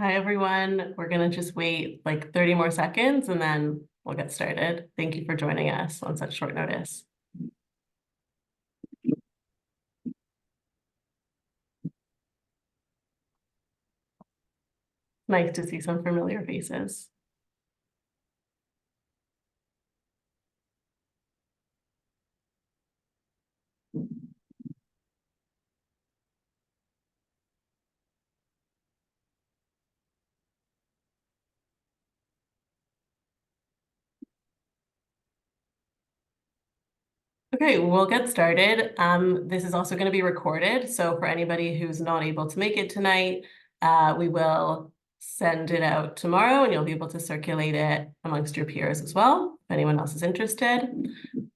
Hi, everyone. We're going to just wait like 30 more seconds and then we'll get started. Thank you for joining us on such short notice. Nice to see some familiar faces. Okay, we'll get started. This is also going to be recorded. So for anybody who's not able to make it tonight, we will send it out tomorrow and you'll be able to circulate it amongst your peers as well, if anyone else is interested.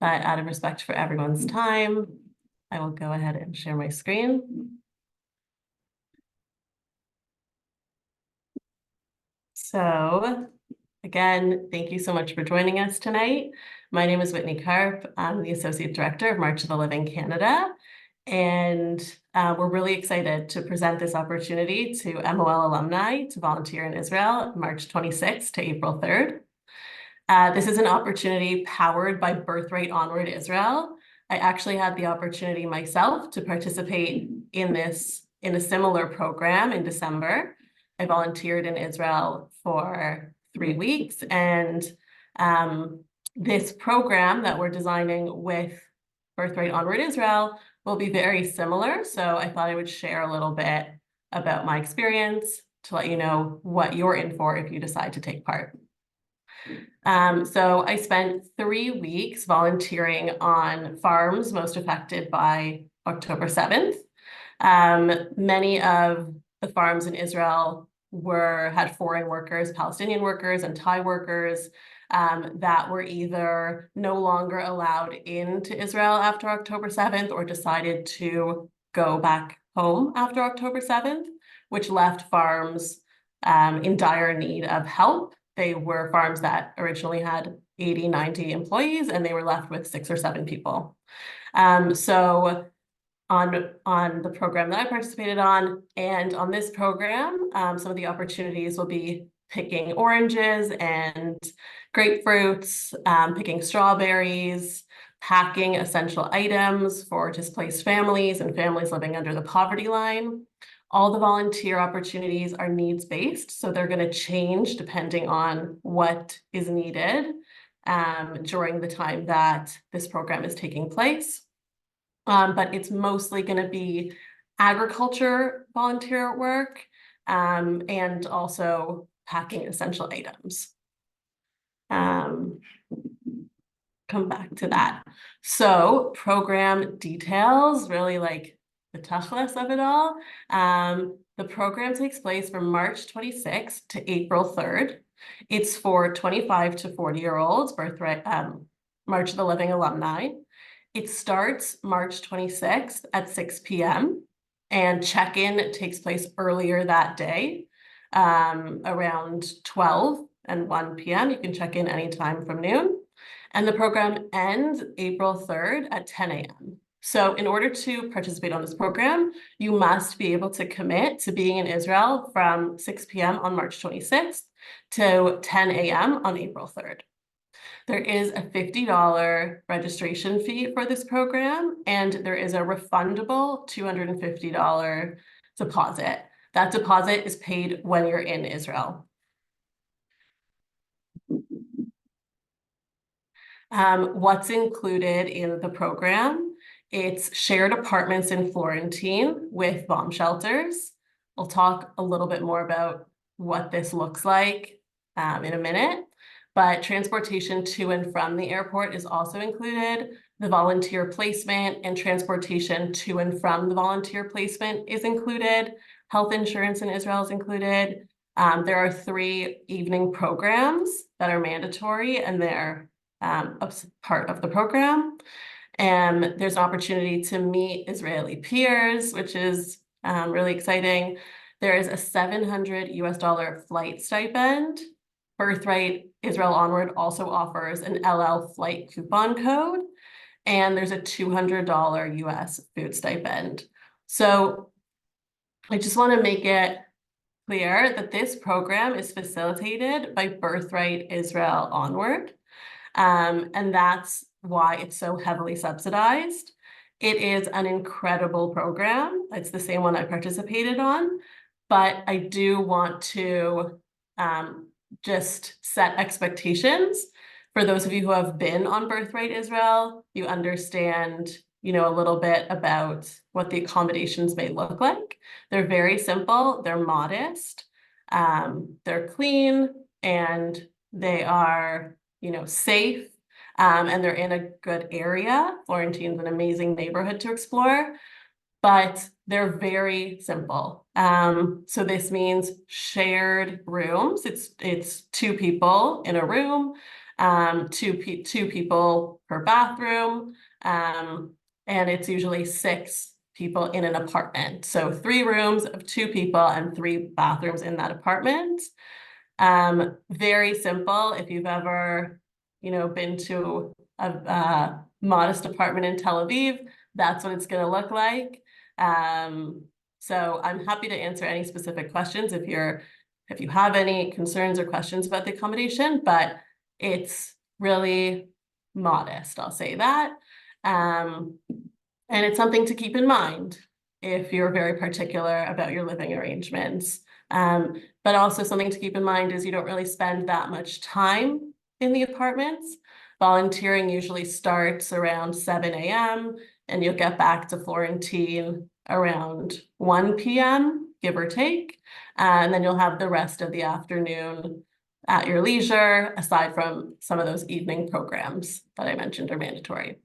But out of respect for everyone's time, I will go ahead and share my screen. So again, thank you so much for joining us tonight. My name is Whitney Karp. I'm the Associate Director of March of the Living Canada. And we're really excited to present this opportunity to MOL alumni to volunteer in Israel, March 26th to April 3rd. This is an opportunity powered by Birthright Onward Israel. I actually had the opportunity myself to participate in a similar program in December. I volunteered in Israel for 3 weeks, and this program that we're designing with Birthright Onward Israel will be very similar. So I thought I would share a little bit about my experience to let you know what you're in for if you decide to take part. So I spent 3 weeks volunteering on farms most affected by October 7th. Many of the farms in Israel had foreign workers, Palestinian workers and Thai workers that were either no longer allowed into Israel after October 7th or decided to go back home after October 7th, which left farms in dire need of help. They were farms that originally had 80, 90 employees, and they were left with 6 or 7 people. So on the program that I participated on and on this program, some of the opportunities will be picking oranges and grapefruits, picking strawberries, packing essential items for displaced families and families living under the poverty line. All the volunteer opportunities are needs-based, so they're going to change depending on what is needed during the time that this program is taking place. But it's mostly going to be agriculture volunteer work and also packing essential items. Come back to that. So program details, really like the tachlis of it all. The program takes place from March 26th to April 3rd. It's for 25 to 40-year-olds, Birthright, March of the Living alumni. It starts March 26th at 6 p.m. and check-in takes place earlier that day, around 12 and 1 p.m. You can check in anytime from noon. And the program ends April 3rd at 10 a.m. So in order to participate on this program, you must be able to commit to being in Israel from 6 p.m. on March 26th to 10 a.m. on April 3rd. There is a $50 registration fee for this program, and there is a refundable $250 deposit. That deposit is paid when you're in Israel. What's included in the program? It's shared apartments in Florentine with bomb shelters. I'll talk a little bit more about what this looks like in a minute, but transportation to and from the airport is also included. The volunteer placement and transportation to and from the volunteer placement is included. Health insurance in Israel is included. There are 3 evening programs that are mandatory, and they're a part of the program. And there's an opportunity to meet Israeli peers, which is really exciting. There is a $700 flight stipend. Birthright Israel Onward also offers an LL flight coupon code, and there's a $200 US food stipend. So I just want to make it clear that this program is facilitated by Birthright Israel Onward. And that's why it's so heavily subsidized. It is an incredible program. It's the same one I participated on, but I do want to just set expectations. For those of you who have been on Birthright Israel, you understand, a little bit about what the accommodations may look like. They're very simple, they're modest, they're clean, and they are, safe, and they're in a good area. Florentine's an amazing neighborhood to explore, but they're very simple. So this means shared rooms. It's 2 people in a room, two people per bathroom, and it's usually 6 people in an apartment. So 3 rooms of 2 people and 3 bathrooms in that apartment. Very simple. If you've ever, been to a modest apartment in Tel Aviv, that's what it's going to look like. So I'm happy to answer any specific questions if you have any concerns or questions about the accommodation, but it's really modest, I'll say that. And it's something to keep in mind if you're very particular about your living arrangements. But also something to keep in mind is you don't really spend that much time in the apartments. Volunteering usually starts around 7 a.m. and you'll get back to Florentine around 1 p.m., give or take. And then you'll have the rest of the afternoon at your leisure, aside from some of those evening programs that I mentioned are mandatory.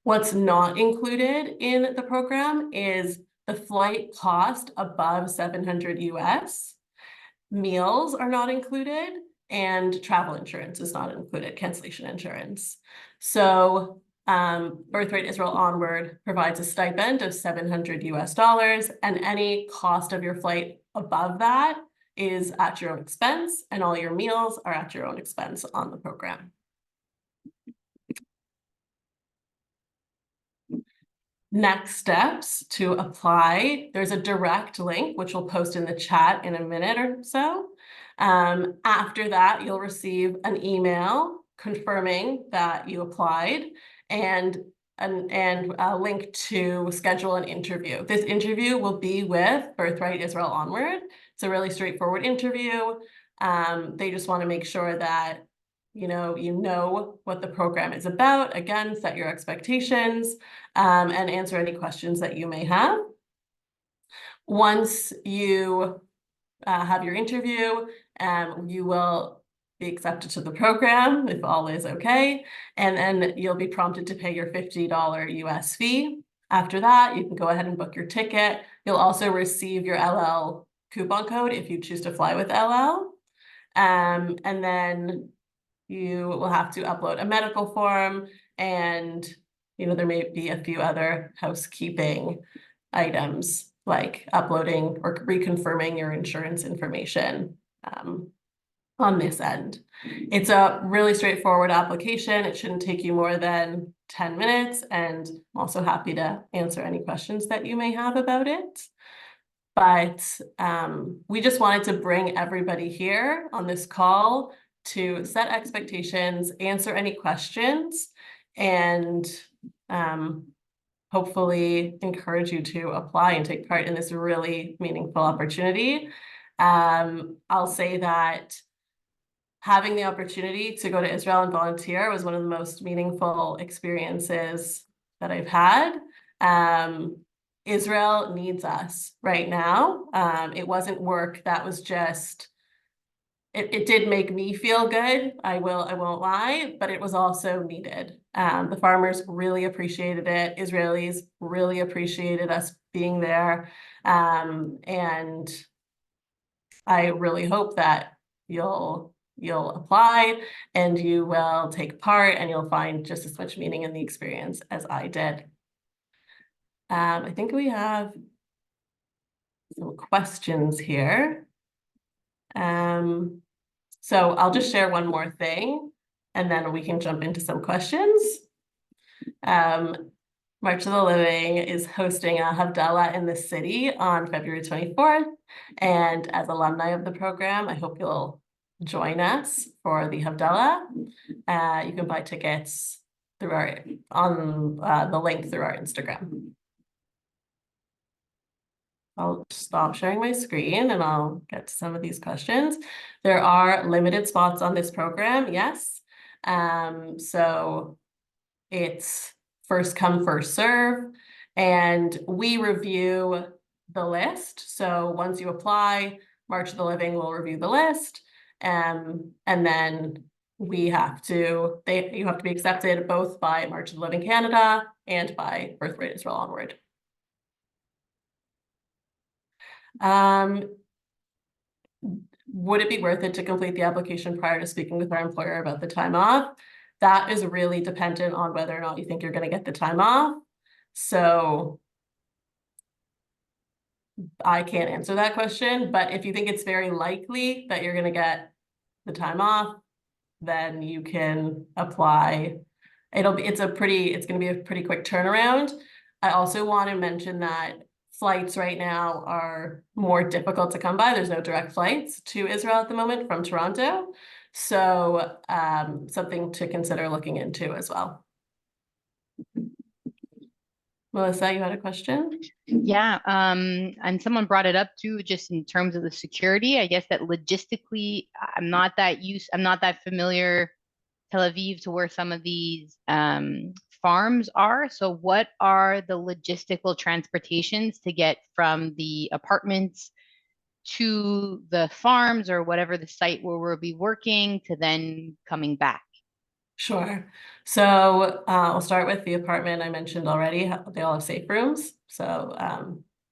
What's not included in the program is the flight cost above 700 US. Meals are not included, and travel insurance is not included, cancellation insurance. So Birthright Israel Onward provides a stipend of 700 US dollars, and any cost of your flight above that is at your own expense, and all your meals are at your own expense on the program. Next steps to apply, there's a direct link, which we'll post in the chat in a minute or so. After that, you'll receive an email confirming that you applied and a link to schedule an interview. This interview will be with Birthright Israel Onward. It's a really straightforward interview. They just want to make sure that you know what the program is about. Again, set your expectations, and answer any questions that you may have. Once you have your interview, you will be accepted to the program if all is okay, and then you'll be prompted to pay your $50 US fee. After that, you can go ahead and book your ticket. You'll also receive your LL coupon code if you choose to fly with LL, and then you will have to upload a medical form, and there may be a few other housekeeping items like uploading or reconfirming your insurance information on this end. It's a really straightforward application. It shouldn't take you more than 10 minutes, and I'm also happy to answer any questions that you may have about it. But we just wanted to bring everybody here on this call to set expectations, answer any questions, and hopefully encourage you to apply and take part in this really meaningful opportunity. I'll say that having the opportunity to go to Israel and volunteer was one of the most meaningful experiences that I've had. Israel needs us right now. It wasn't work that was just, it did make me feel good, I won't lie, but it was also needed. The farmers really appreciated it. Israelis really appreciated us being there. And I really hope that you'll apply and you will take part, and you'll find just as much meaning in the experience as I did. I think we have some questions here. So I'll just share one more thing, and then we can jump into some questions. March of the Living is hosting a Havdalah in the city on February 24th. And as alumni of the program, I hope you'll join us for the Havdalah. You can buy tickets through the link through our Instagram. I'll stop sharing my screen and I'll get to some of these questions. There are limited spots on this program, yes. So it's first come, first serve, and we review the list. So once you apply, March of the Living will review the list, and then you have to be accepted both by March of the Living Canada and by Birthright Israel Onward. Would it be worth it to complete the application prior to speaking with our employer about the time off? That is really dependent on whether or not you think you're going to get the time off. So I can't answer that question, but if you think it's very likely that you're going to get the time off, then you can apply. It's going to be a pretty quick turnaround. I also want to mention that flights right now are more difficult to come by. There's no direct flights to Israel at the moment from Toronto. So something to consider looking into as well. Melissa, you had a question? Yeah, and someone brought it up too, just in terms of the security. I guess that logistically, I'm not that familiar Tel Aviv to where some of these farms are. So what are the logistical transportations to get from the apartments to the farms or whatever the site where we'll be working to then coming back? Sure. So I'll start with the apartment I mentioned already. They all have safe rooms. So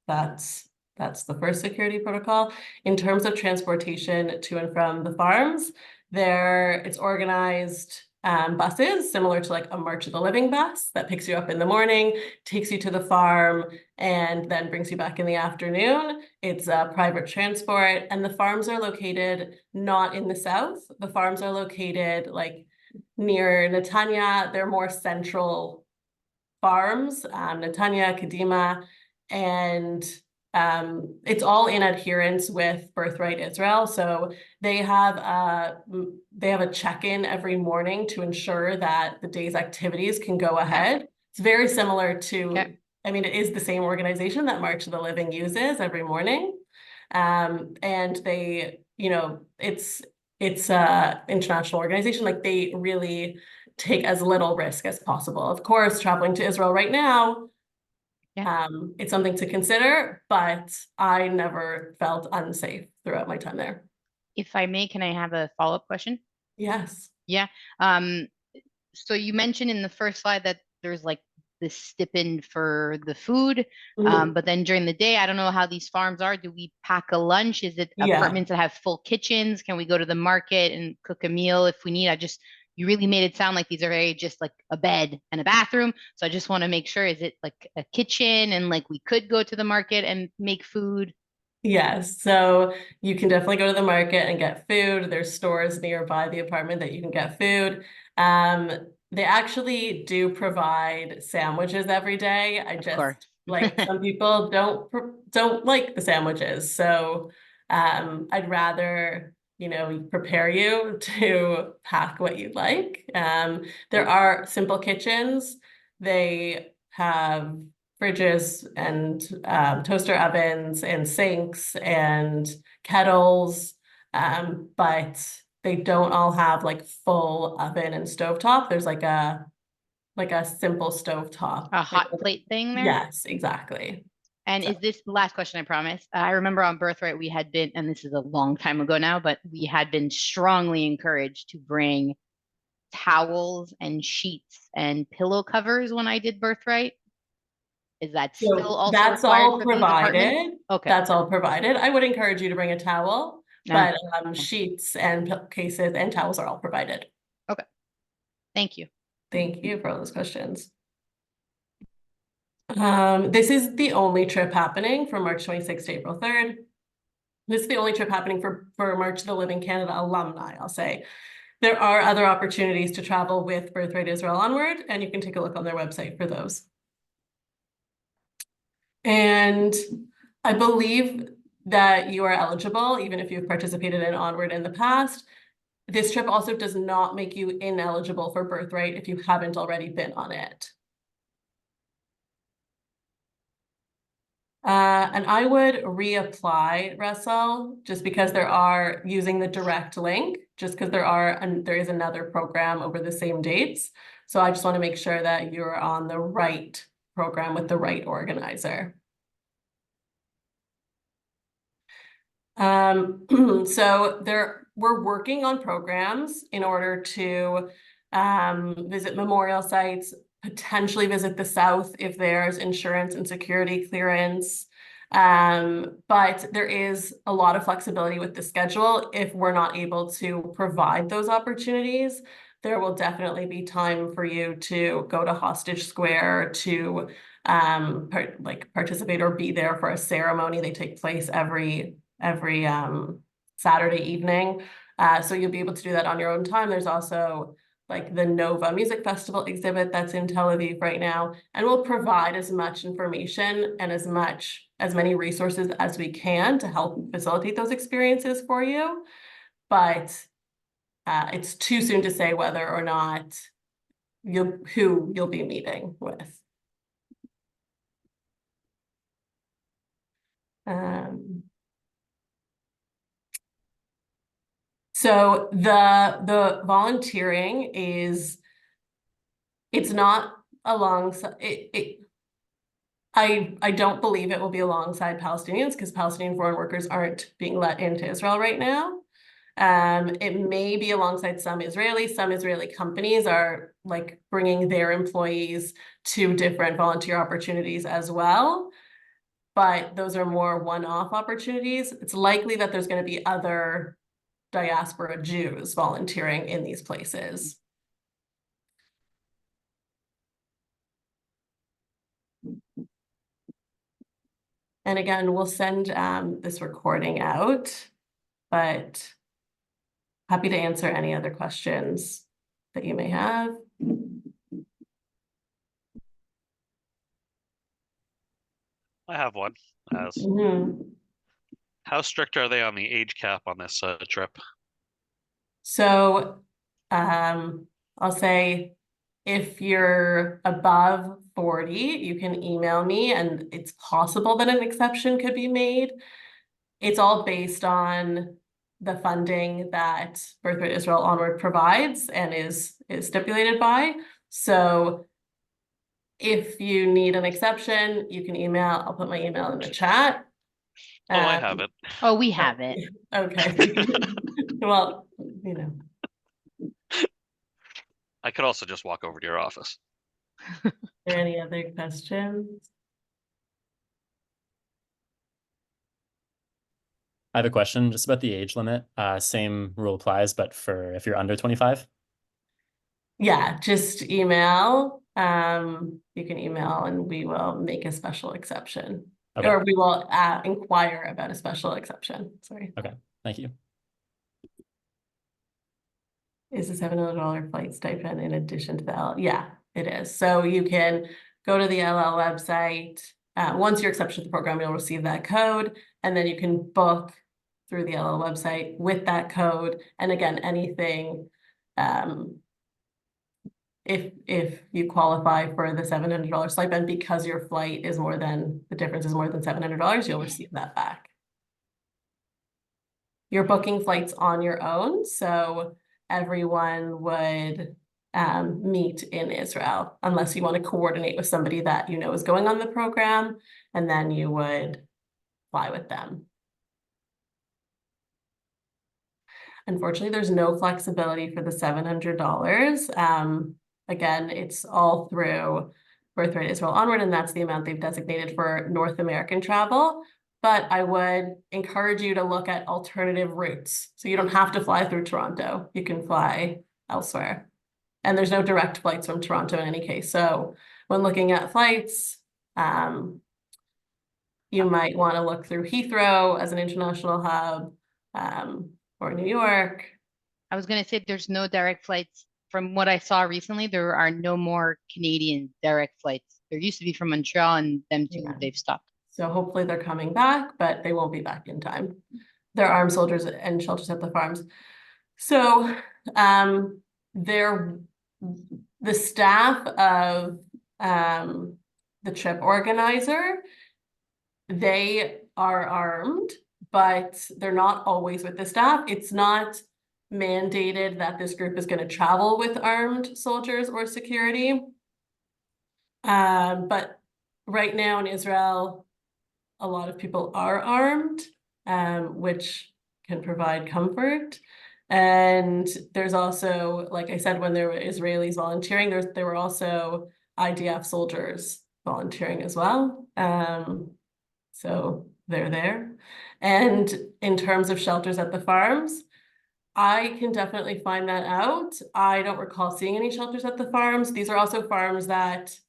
that's the first security protocol. In terms of transportation to and from the farms, it's organized buses similar to like a March of the Living bus that picks you up in the morning, takes you to the farm, and then brings you back in the afternoon. It's a private transport, and the farms are located not in the south. The farms are located like near Netanya. They're more central farms, Netanya, Kadima, and it's all in adherence with Birthright Israel. So they have a check-in every morning to ensure that the day's activities can go ahead. It's very similar to, I mean, it is the same organization that March of the Living uses every morning. And they, it's a international organization. Like they really take as little risk as possible. Of course, traveling to Israel right now, it's something to consider, but I never felt unsafe throughout my time there. If I may, can I have a follow-up question? Yes. Yeah. So you mentioned in the first slide that there's like this stipend for the food, but then during the day, I don't know how these farms are. Do we pack a lunch? Is it apartments that have full kitchens? Can we go to the market and cook a meal if we need? You really made it sound like these are very just like a bed and a bathroom. So I just want to make sure, is it like a kitchen and like we could go to the market and make food? Yes, so you can definitely go to the market and get food. There's stores nearby the apartment that you can get food. They actually do provide sandwiches every day. Like some people don't like the sandwiches. So I'd rather, prepare you to pack what you'd like. There are simple kitchens. They have fridges and toaster ovens and sinks and kettles, but they don't all have like full oven and stovetop. There's like a simple stovetop. A hot plate thing there? Yes, exactly. And is this the last question, I promise? I remember on Birthright, we had been, and this is a long time ago now, but we had been strongly encouraged to bring towels and sheets and pillow covers when I did Birthright. Is that still also required for these apartments? Okay. That's all provided. I would encourage you to bring a towel, but sheets and cases and towels are all provided. Okay. Thank you. Thank you for all those questions. This is the only trip happening from March 26th to April 3rd. This is the only trip happening for March of the Living Canada alumni, I'll say. There are other opportunities to travel with Birthright Israel Onward, and you can take a look on their website for those. And I believe that you are eligible, even if you've participated in Onward in the past. This trip also does not make you ineligible for Birthright if you haven't already been on it. And I would reapply, Russell, just because using the direct link, just because there is another program over the same dates. So I just want to make sure that you're on the right program with the right organizer. So we're working on programs in order to visit memorial sites, potentially visit the South if there's insurance and security clearance. But there is a lot of flexibility with the schedule. If we're not able to provide those opportunities, there will definitely be time for you to go to Hostage Square to participate or be there for a ceremony. They take place every Saturday evening. So you'll be able to do that on your own time. There's also like the Nova Music Festival exhibit that's in Tel Aviv right now, and we'll provide as much information and as many resources as we can to help facilitate those experiences for you. But it's too soon to say whether or not who you'll be meeting with. So the volunteering it's not alongside I don't believe it will be alongside Palestinians because Palestinian foreign workers aren't being let into Israel right now. It may be alongside some Israelis. Some Israeli companies are like bringing their employees to different volunteer opportunities as well. But those are more one-off opportunities. It's likely that there's going to be other diaspora Jews volunteering in these places. And again, we'll send this recording out, but happy to answer any other questions that you may have. I have one. How strict are they on the age cap on this trip? So I'll say if you're above 40, you can email me and it's possible that an exception could be made. It's all based on the funding that Birthright Israel Onward provides and is stipulated by. So if you need an exception, you can email. I'll put my email in the chat. Oh, I have it. Oh, we have it. Okay. Well, I could also just walk over to your office. Are there any other questions? I have a question just about the age limit. Same rule applies, but for if you're under 25? Yeah, just email. You can email and we will make a special exception. Okay. Or we will inquire about a special exception. Sorry. Okay, thank you. Is the $700 flight stipend in addition to the L? Yeah, it is. So you can go to the LL website. Once you're accepted to the program, you'll receive that code, and then you can book through the LL website with that code. And again, anything, if you qualify for the $700 stipend because your flight is the difference is more than $700, you'll receive that back. You're booking flights on your own, so everyone would meet in Israel unless you want to coordinate with somebody that you know is going on the program, and then you would fly with them. Unfortunately, there's no flexibility for the $700. Again, it's all through Birthright Israel Onward, and that's the amount they've designated for North American travel. But I would encourage you to look at alternative routes. So you don't have to fly through Toronto. You can fly elsewhere. And there's no direct flights from Toronto in any case. So when looking at flights, you might want to look through Heathrow as an international hub, or New York. I was going to say there's no direct flights. From what I saw recently, there are no more Canadian direct flights. There used to be from Montreal, and them too, they've stopped. So hopefully they're coming back, but they won't be back in time. They're armed soldiers and shelters at the farms. So they're the staff of the trip organizer, they are armed, but they're not always with the staff. It's not mandated that this group is going to travel with armed soldiers or security. But right now in Israel, a lot of people are armed, which can provide comfort. And there's also, like I said, when there were Israelis volunteering, there were also IDF soldiers volunteering as well. So they're there. And in terms of shelters at the farms, I can definitely find that out. I don't recall seeing any shelters at the farms. These are also farms that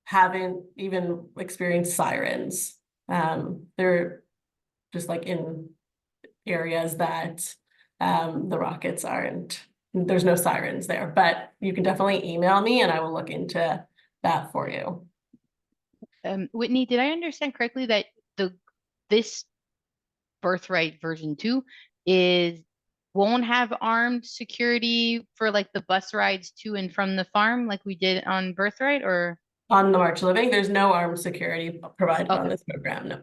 haven't even experienced sirens. They're just like in areas that the rockets aren't, there's no sirens there, but you can definitely email me and I will look into that for you. Whitney, did I understand correctly that this Birthright version 2 won't have armed security for like the bus rides to and from the farm like we did on Birthright, or on the March Living, there's no armed security provided on this program, no.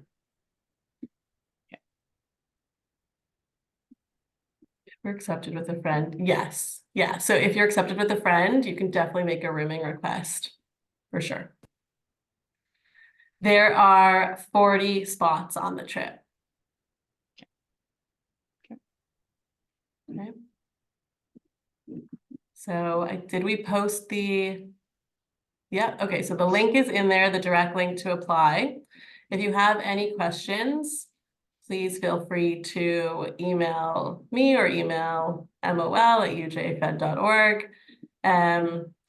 If we're accepted with a friend, yes. Yeah, so if you're accepted with a friend, you can definitely make a rooming request, for sure. There are 40 spots on the trip. Okay. So did we post the, yeah, okay, so the link is in there, the direct link to apply. If you have any questions, please feel free to email me or email mol@ujfed.org.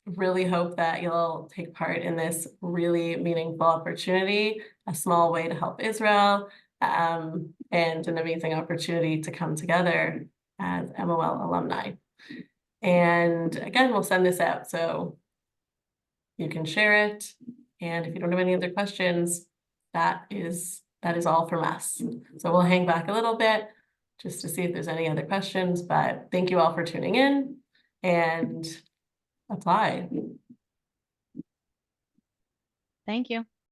Really hope that you'll take part in this really meaningful opportunity, a small way to help Israel, and an amazing opportunity to come together as MOL alumni. And again, we'll send this out so you can share it. And if you don't have any other questions, that is all from us. So we'll hang back a little bit just to see if there's any other questions, but thank you all for tuning in and apply. thank you.